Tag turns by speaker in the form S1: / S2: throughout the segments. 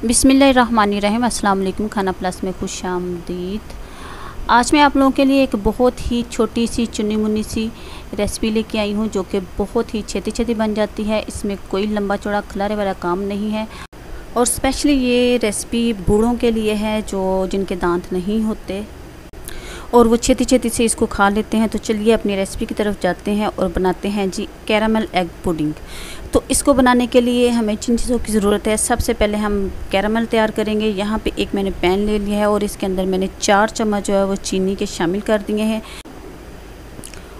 S1: बिस्मिल्लाहिर्रहमानिर्रहीम। अस्सलाम वालेकुम। खाना प्लस में खुश आमदीद। आज मैं आप लोगों के लिए एक बहुत ही छोटी सी चुनी मुनी सी रेसिपी लेके आई हूँ, जो कि बहुत ही छेती छेती बन जाती है। इसमें कोई लंबा चौड़ा खिलारे वाला काम नहीं है और स्पेशली ये रेसिपी बूढ़ों के लिए है जो जिनके दांत नहीं होते और वो छेती छेती से इसको खा लेते हैं। तो चलिए अपनी रेसिपी की तरफ जाते हैं और बनाते हैं जी कैरामल एग पुडिंग। तो इसको बनाने के लिए हमें जिन चीज़ों की ज़रूरत है, सबसे पहले हम कैरामल तैयार करेंगे। यहाँ पे एक मैंने पैन ले लिया है और इसके अंदर मैंने 4 चम्मच जो है वो चीनी के शामिल कर दिए हैं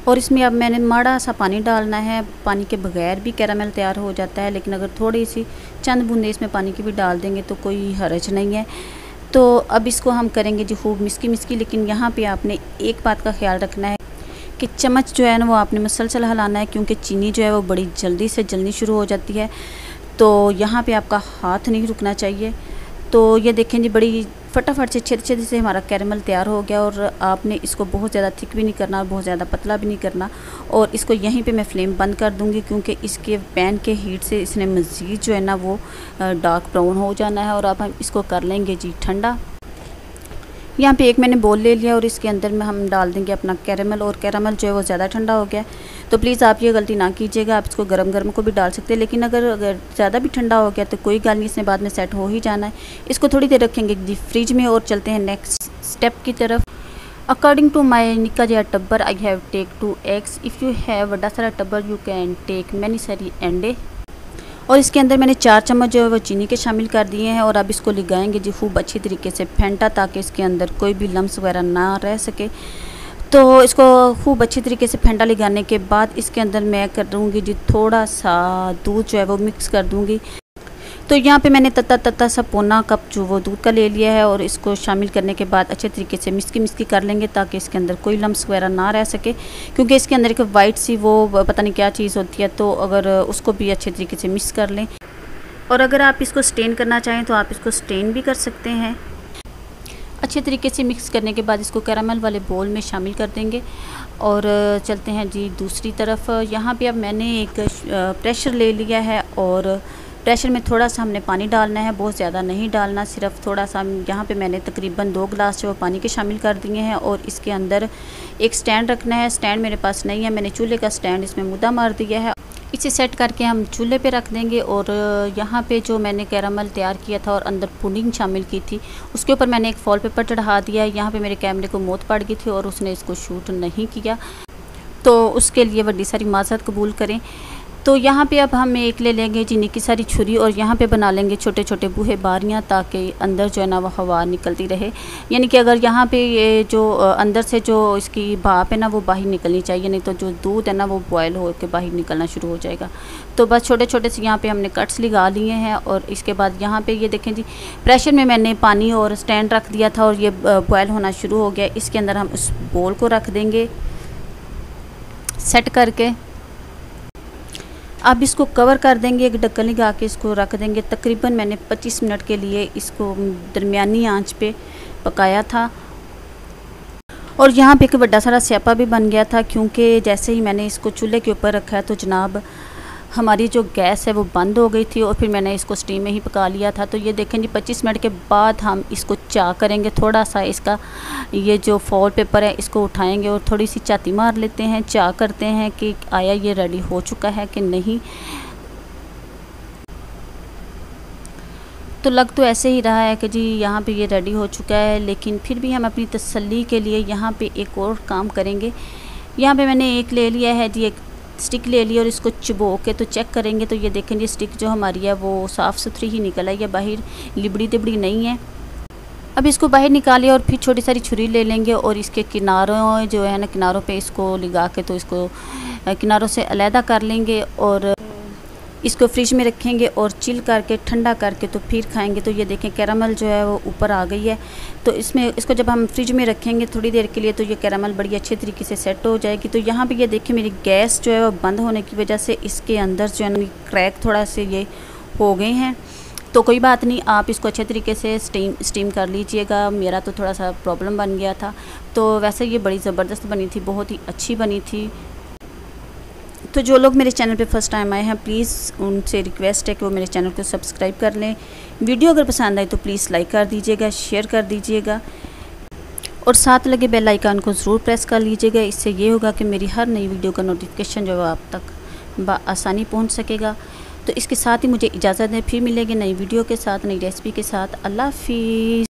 S1: और इसमें अब मैंने माड़ा सा पानी डालना है। पानी के बगैर भी कैरामल तैयार हो जाता है, लेकिन अगर थोड़ी सी चंद बूंदे इसमें पानी की भी डाल देंगे तो कोई हर्ज नहीं है। तो अब इसको हम करेंगे जी खूब मिस्की मिस्की। लेकिन यहाँ पे आपने एक बात का ख्याल रखना है कि चम्मच जो है ना वो आपने मसलसल हिलाना है, क्योंकि चीनी जो है वो बड़ी जल्दी से जलनी शुरू हो जाती है। तो यहाँ पे आपका हाथ नहीं रुकना चाहिए। तो ये देखें जी, बड़ी फटाफट से छेद छेद से हमारा कैरामल तैयार हो गया और आपने इसको बहुत ज़्यादा थिक भी नहीं करना और बहुत ज़्यादा पतला भी नहीं करना। और इसको यहीं पे मैं फ्लेम बंद कर दूँगी, क्योंकि इसके पैन के हीट से इसने मज़ीद जो है ना वो डार्क ब्राउन हो जाना है। और अब हम इसको कर लेंगे जी ठंडा। यहाँ पे एक मैंने बोल ले लिया और इसके अंदर में हम डाल देंगे अपना कैरामल। और कैरामल जो है वो ज़्यादा ठंडा हो गया, तो प्लीज़ आप ये गलती ना कीजिएगा। आप इसको गरम गरम को भी डाल सकते हैं, लेकिन अगर ज़्यादा भी ठंडा हो गया तो कोई गल नहीं, इसमें बाद में सेट हो ही जाना है। इसको थोड़ी देर रखेंगे जी फ्रिज में और चलते हैं नेक्स्ट स्टेप की तरफ। अकॉर्डिंग टू माई निक्का जहा टब्बर I have take 2 eggs। If you have वड्डा सारा टब्बर यू कैन टेक मैनी सारी अंडे। और इसके अंदर मैंने 4 चम्मच जो है वो चीनी के शामिल कर दिए हैं और अब इसको लगाएंगे जी खूब अच्छी तरीके से फेंटा, ताकि इसके अंदर कोई भी लम्स वगैरह ना रह सके। तो इसको खूब अच्छी तरीके से फेंटा लगाने के बाद इसके अंदर मैं कर दूँगी जी थोड़ा सा दूध जो है वो मिक्स कर दूँगी। तो यहाँ पे मैंने तत्ता सा पौना कप जो वो दूध का ले लिया है और इसको शामिल करने के बाद अच्छे तरीके से मिस्की मिस्की कर लेंगे, ताकि इसके अंदर कोई लम्स वगैरह ना रह सके, क्योंकि इसके अंदर एक वाइट सी वो पता नहीं क्या चीज़ होती है। तो अगर उसको भी अच्छे तरीके से मिक्स कर लें और अगर आप इसको स्टेन करना चाहें तो आप इसको स्टेन भी कर सकते हैं। अच्छे तरीके से मिक्स करने के बाद इसको कैरामल वाले बोल में शामिल कर देंगे और चलते हैं जी दूसरी तरफ। यहाँ पे अब मैंने एक प्रेशर ले लिया है और प्रेशर में थोड़ा सा हमने पानी डालना है, बहुत ज़्यादा नहीं डालना, सिर्फ थोड़ा सा। यहाँ पे मैंने तकरीबन 2 गिलास जो पानी के शामिल कर दिए हैं और इसके अंदर एक स्टैंड रखना है। स्टैंड मेरे पास नहीं है, मैंने चूल्हे का स्टैंड इसमें मुद्दा मार दिया है। इसे सेट करके हम चूल्हे पे रख देंगे और यहाँ पे जो मैंने कैरामल तैयार किया था और अंदर पुडिंग शामिल की थी, उसके ऊपर मैंने एक फॉल पेपर चढ़ा दिया है। यहाँ पे मेरे कैमरे को मौत पड़ गई थी और उसने इसको शूट नहीं किया, तो उसके लिए बड़ी सारी माज़रत कबूल करें। तो यहाँ पे अब हम एक ले लेंगे जी निक्की सारी छुरी और यहाँ पे बना लेंगे छोटे छोटे बूहे बारियाँ, ताकि अंदर जो है ना वो हवा निकलती रहे। यानी कि अगर यहाँ पे ये जो अंदर से जो इसकी भाप है ना वो बाहर निकलनी चाहिए, नहीं तो जो दूध है ना वो बॉयल हो के बाहर निकलना शुरू हो जाएगा। तो बस छोटे छोटे से यहाँ पे हमने कट्स लगा लिए हैं और इसके बाद यहाँ पे ये देखें जी, प्रेशर में मैंने पानी और स्टैंड रख दिया था और ये बॉयल होना शुरू हो गया। इसके अंदर हम उस बोल को रख देंगे सेट करके। अब इसको कवर कर देंगे, एक ढक्कन लगा के इसको रख देंगे। तकरीबन मैंने 25 मिनट के लिए इसको दरमियानी आंच पे पकाया था और यहाँ पे एक बड़ा सारा स्यापा भी बन गया था, क्योंकि जैसे ही मैंने इसको चूल्हे के ऊपर रखा है तो जनाब हमारी जो गैस है वो बंद हो गई थी और फिर मैंने इसको स्टीम में ही पका लिया था। तो ये देखें जी 25 मिनट के बाद हम इसको चा करेंगे। थोड़ा सा इसका ये जो फॉल पेपर है इसको उठाएंगे और थोड़ी सी चाती मार लेते हैं, चा करते हैं कि आया ये रेडी हो चुका है कि नहीं। तो लग तो ऐसे ही रहा है कि जी यहाँ पे ये रेडी हो चुका है, लेकिन फिर भी हम अपनी तसल्ली के लिए यहाँ पे एक और काम करेंगे। यहाँ पे मैंने एक ले लिया है जी, एक स्टिक ले ली और इसको चबो के तो चेक करेंगे। तो ये देखें जी स्टिक जो हमारी है वो साफ़ सुथरी ही निकल आई है, बाहर लिबड़ी तिबड़ी नहीं है। अब इसको बाहर निकालिए और फिर छोटी सारी छुरी ले लेंगे और इसके किनारों जो है ना, किनारों पे इसको लगा के तो इसको किनारों से अलहदा कर लेंगे और इसको फ्रिज में रखेंगे और चिल करके ठंडा करके तो फिर खाएंगे। तो ये देखें कैरामल जो है वो ऊपर आ गई है। तो इसको जब हम फ्रिज में रखेंगे थोड़ी देर के लिए तो ये कैरामल बड़ी अच्छे तरीके से सेट हो जाएगी। तो यहाँ पे ये देखें मेरी गैस जो है वो बंद होने की वजह से इसके अंदर जो है ना क्रैक थोड़ा से ये हो गए हैं। तो कोई बात नहीं, आप इसको अच्छे तरीके से स्टीम कर लीजिएगा। मेरा तो थोड़ा सा प्रॉब्लम बन गया था। तो वैसे ये बड़ी ज़बरदस्त बनी थी, बहुत ही अच्छी बनी थी। तो जो लोग मेरे चैनल पे फर्स्ट टाइम आए हैं, प्लीज़ उनसे रिक्वेस्ट है कि वो मेरे चैनल को सब्सक्राइब कर लें। वीडियो अगर पसंद आए तो प्लीज़ लाइक कर दीजिएगा, शेयर कर दीजिएगा और साथ लगे बेल आइकन को ज़रूर प्रेस कर लीजिएगा। इससे ये होगा कि मेरी हर नई वीडियो का नोटिफिकेशन जो है आप तक आसानी पहुंच सकेगा। तो इसके साथ ही मुझे इजाज़त दें, फिर मिलेंगे नई वीडियो के साथ, नई रेसिपी के साथ। अल्लाह हाफ़िज़।